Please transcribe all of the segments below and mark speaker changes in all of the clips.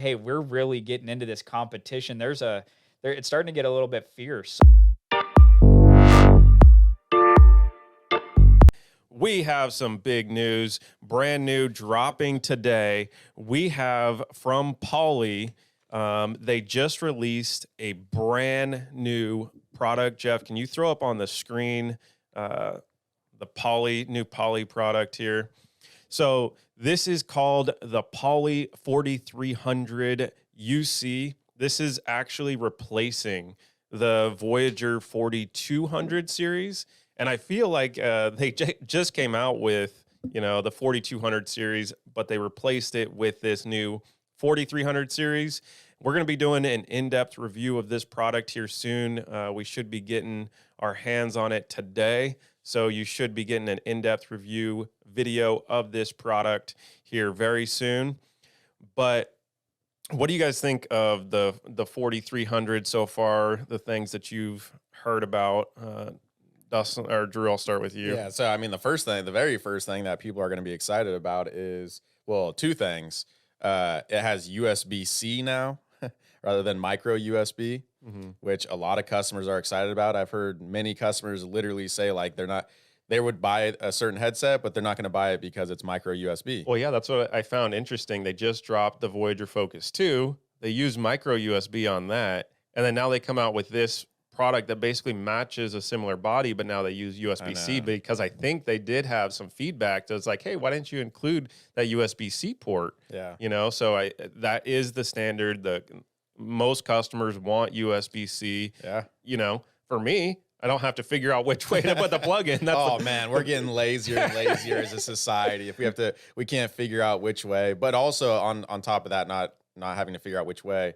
Speaker 1: Hey, we're really getting into this competition. It's starting to get a little bit fierce.
Speaker 2: We have some big news, brand new, dropping today. We have from Poly, they just released a brand new product. Jeff, can you throw up on the screen the new Poly product here? So this is called the Poly 4300 UC. This is actually replacing the Voyager 4200 series. And I feel like they just came out with, the 4200 series, but they replaced it with this new 4300 series. We're going to be doing an in-depth review of this product here soon. We should be getting our hands on it today. So you should be getting an in-depth review video of this product here very soon. But what do you guys think of the 4300 so far, the things that you've heard about? Dustin or Drew, I'll start with you.
Speaker 3: Yeah, so I mean, the very first thing that people are going to be excited about is, well, two things. It has USB-C now rather than micro USB, which a lot of customers are excited about. I've heard many customers literally say like they would buy a certain headset, but they're not going to buy it because it's micro USB.
Speaker 2: Well, yeah, that's what I found interesting. They just dropped the Voyager Focus 2. They use micro USB on that, and then now they come out with this product that basically matches a similar body, but now they use USB-C because I think they did have some feedback that's like, hey, why didn't you include that USB-C port?
Speaker 3: Yeah.
Speaker 2: So that is the standard. Most customers want USB-C.
Speaker 3: Yeah.
Speaker 2: For me, I don't have to figure out which way to put the plug in.
Speaker 3: Man, we're getting lazier and lazier as a society. If we can't figure out which way. But also on top of that, not having to figure out which way.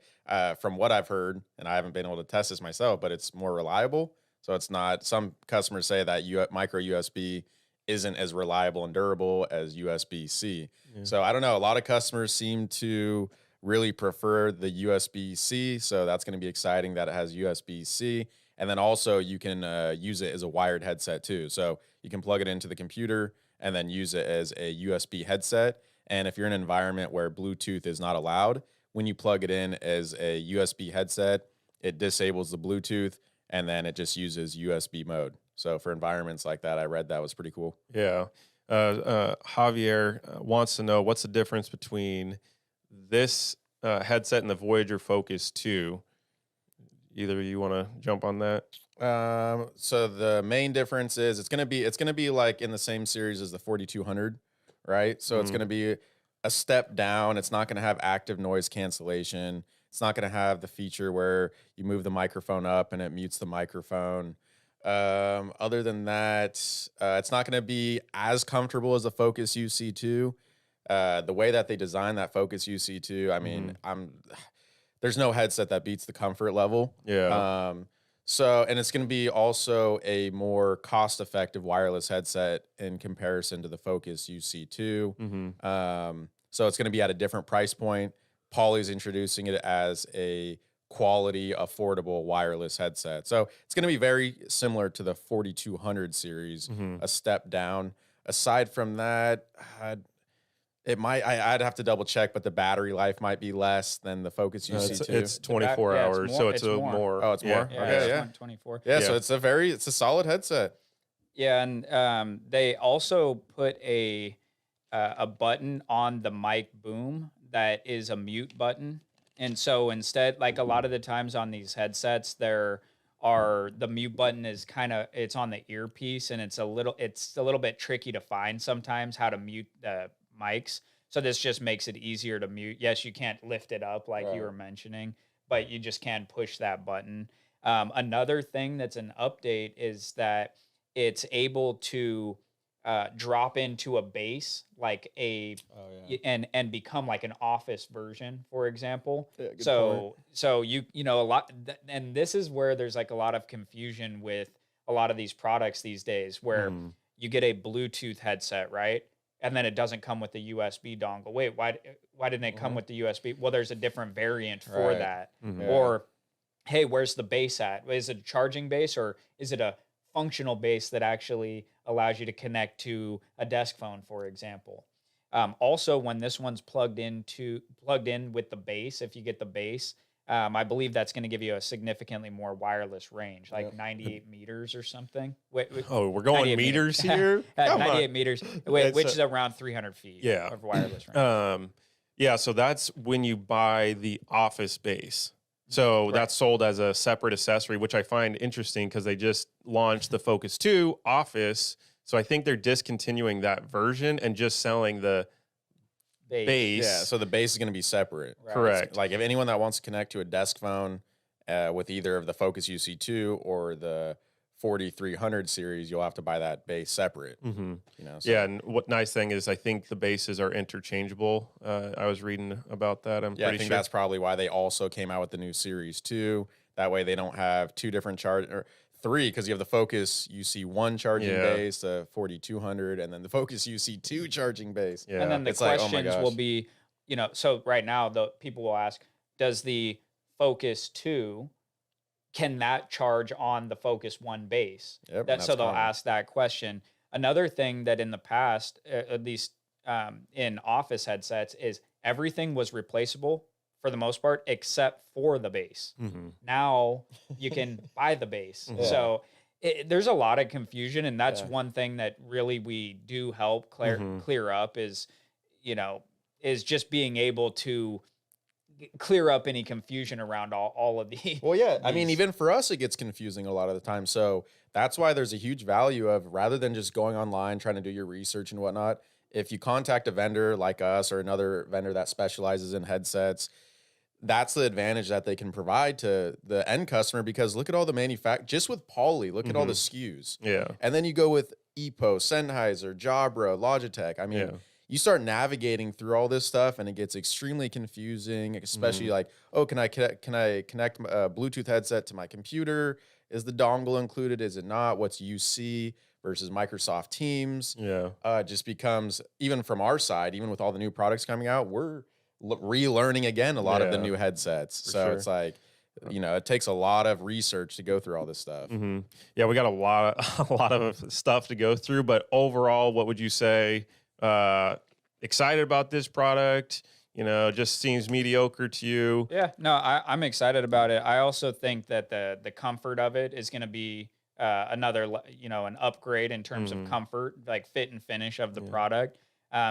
Speaker 3: From what I've heard, and I haven't been able to test this myself, but it's more reliable. So it's not. Some customers say that micro USB isn't as reliable and durable as USB-C. Yeah. So I don't know. A lot of customers seem to really prefer the USB-C. So that's going to be exciting that it has USB-C. And then also you can use it as a wired headset too. So you can plug it into the computer and then use it as a USB headset. And if you're in an environment where Bluetooth is not allowed, when you plug it in as a USB headset, it disables the Bluetooth and then it just uses USB mode. So for environments like that, I read that was pretty cool.
Speaker 2: Yeah. Javier wants to know what's the difference between this headset and the Voyager Focus 2. Either of you want to jump on that?
Speaker 3: So the main difference is it's gonna be like in the same series as the 4200, right? So it's gonna be a step down. It's not gonna have active noise cancellation. It's not gonna have the feature where you move the microphone up and it mutes the microphone. Other than that, it's not gonna be as comfortable as the Focus UC2. The way that they designed that Focus UC2, I mean, there's no headset that beats the comfort level.
Speaker 2: Yeah.
Speaker 3: And it's going to be also a more cost-effective wireless headset in comparison to the Focus UC2. So it's going to be at a different price point. Poly's introducing it as a quality, affordable wireless headset. So it's going to be very similar to the 4200 series, a step down. Aside from that, I'd have to double check, but the battery life might be less than the Focus UC2.
Speaker 2: It's 24 hours, so it's more.
Speaker 3: Oh, it's more?
Speaker 1: Yeah,
Speaker 3: Okay,
Speaker 1: it's
Speaker 3: yeah.
Speaker 1: 24.
Speaker 3: Yeah, so it's a solid headset.
Speaker 1: Yeah, and they also put a button on the mic boom that is a mute button. And so instead, like a lot of the times on these headsets, the mute button is it's on the earpiece, and it's a little bit tricky to find sometimes how to mute the mics. So this just makes it easier to mute. Yes, you can't lift it up like you were mentioning, but you just can push that button. Another thing that's an update is that it's able to drop into a base like and become like an office version, for example.
Speaker 3: Yeah, good
Speaker 1: so a lot, and this is where there's like a lot of confusion with a lot of these products these days, where you get a Bluetooth headset, right? And then it doesn't come with the USB dongle. Wait, why didn't it come with the USB? Well, there's a different variant for that.
Speaker 3: Yeah.
Speaker 1: Or, hey, where's the base at? Is it a charging base, or is it a functional base that actually allows you to connect to a desk phone, for example? Also, when this one's plugged in with the base, if you get the base, I believe that's going to give you a significantly more wireless range, like 98 meters or something.
Speaker 2: Oh, we're going
Speaker 1: 98
Speaker 2: meters here? Come
Speaker 1: 98
Speaker 2: on.
Speaker 1: meters,
Speaker 2: It's
Speaker 1: which
Speaker 2: a-
Speaker 1: is around 300 feet
Speaker 2: Yeah.
Speaker 1: of wireless range.
Speaker 2: Yeah, so that's when you buy the Office base. So that's sold as a separate accessory, which I find interesting because they just launched the Focus 2 Office. So I think they're discontinuing that version and just selling the base.
Speaker 3: Yeah, so the base is going to be separate.
Speaker 1: Right.
Speaker 2: Correct.
Speaker 3: Like if anyone that wants to connect to a desk phone with either of the Focus UC2 or the 4300 series, you'll have to buy that base separate.
Speaker 2: Mm-hmm.
Speaker 3: You know, so.
Speaker 2: Yeah, and what nice thing is I think the bases are interchangeable. I was reading about that. I'm
Speaker 3: Yeah, I
Speaker 2: pretty
Speaker 3: think
Speaker 2: sure.
Speaker 3: that's probably why they also came out with the new Series 2. That way they don't have two different charge or three, because you have the Focus UC1 charging base, the 4200, and then the Focus UC2 charging base.
Speaker 2: Yeah.
Speaker 1: And then the
Speaker 3: It's like, oh my
Speaker 1: questions will
Speaker 3: gosh.
Speaker 1: be, so right now the people will ask, does the Focus 2, can that charge on the Focus 1 base?
Speaker 3: Yep,
Speaker 1: So
Speaker 3: that's
Speaker 1: they'll
Speaker 3: common.
Speaker 1: ask that question. Another thing that in the past, at least in Office headsets, is everything was replaceable for the most part, except for the base.
Speaker 2: Mm-hmm.
Speaker 1: Now you can buy the base.
Speaker 2: Yeah.
Speaker 1: So there's a lot of confusion, and that's one thing that really we do help clear up is just being able to clear up any confusion around all of the.
Speaker 3: Well, yeah. I mean,
Speaker 1: these-
Speaker 3: even for us, it gets confusing a lot of the time. So that's why there's a huge value of, rather than just going online, trying to do your research and whatnot, if you contact a vendor like us or another vendor that specializes in headsets, that's the advantage that they can provide to the end customer, because look at all the just with Poly, look at all the SKUs.
Speaker 2: Yeah.
Speaker 3: And then you go with EPO, Sennheiser, Jabra, Logitech. I mean,
Speaker 2: Yeah.
Speaker 3: you start navigating through all this stuff and it gets extremely confusing, especially like, oh, can I connect a Bluetooth headset to my computer? Is the dongle included? Is it not? What's UC versus Microsoft Teams?
Speaker 2: Yeah.
Speaker 3: It just becomes, even from our side, even with all the new products coming out, we're relearning again a lot of the new headsets. So
Speaker 2: sure.
Speaker 3: it's like, it takes a lot of research to go through all this stuff.
Speaker 2: Mm-hmm. Yeah, we got a lot of stuff to go through, but overall, what would you say? Excited about this product? Just seems mediocre to you.
Speaker 1: Yeah, no, I'm excited about it. I also think that the comfort of it is going to be another, an upgrade in terms of comfort, like fit and finish of the product.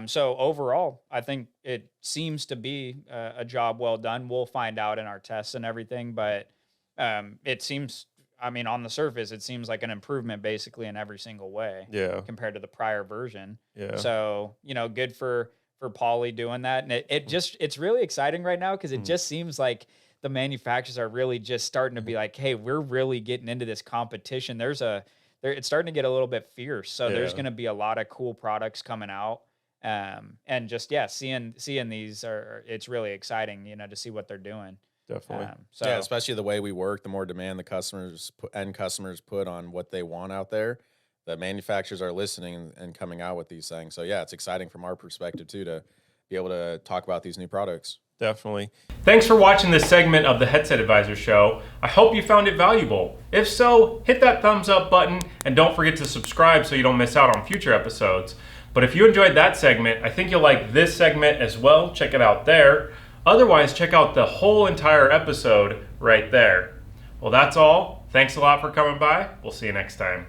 Speaker 1: So overall, I think it seems to be a job well done. We'll find out in our tests and everything, but it seems, on the surface, it seems like an improvement basically in every single way.
Speaker 2: Yeah.
Speaker 1: Compared to the prior version.
Speaker 2: Yeah.
Speaker 1: So, good for Poly doing that. And it's really exciting right now because it just seems like the manufacturers are really just starting to be like, hey, we're really getting into this competition. It's starting to get a little bit fierce. So there's going to be a lot of cool products coming out. And just, seeing these it's really exciting, to see what they're doing.
Speaker 2: Definitely.
Speaker 3: Yeah, especially the way we work, the more demand the end customers put on what they want out there, the manufacturers are listening and coming out with these things. So yeah, it's exciting from our perspective too, to be able to talk about these new products.
Speaker 2: Definitely.
Speaker 4: Thanks for watching this segment of the Headset Advisor Show. I hope you found it valuable. If so, hit that thumbs up button and don't forget to subscribe so you don't miss out on future episodes. But if you enjoyed that segment, I think you'll like this segment as well. Check it out there. Otherwise, check out the whole entire episode right there. Well, that's all. Thanks a lot for coming by. We'll see you next time.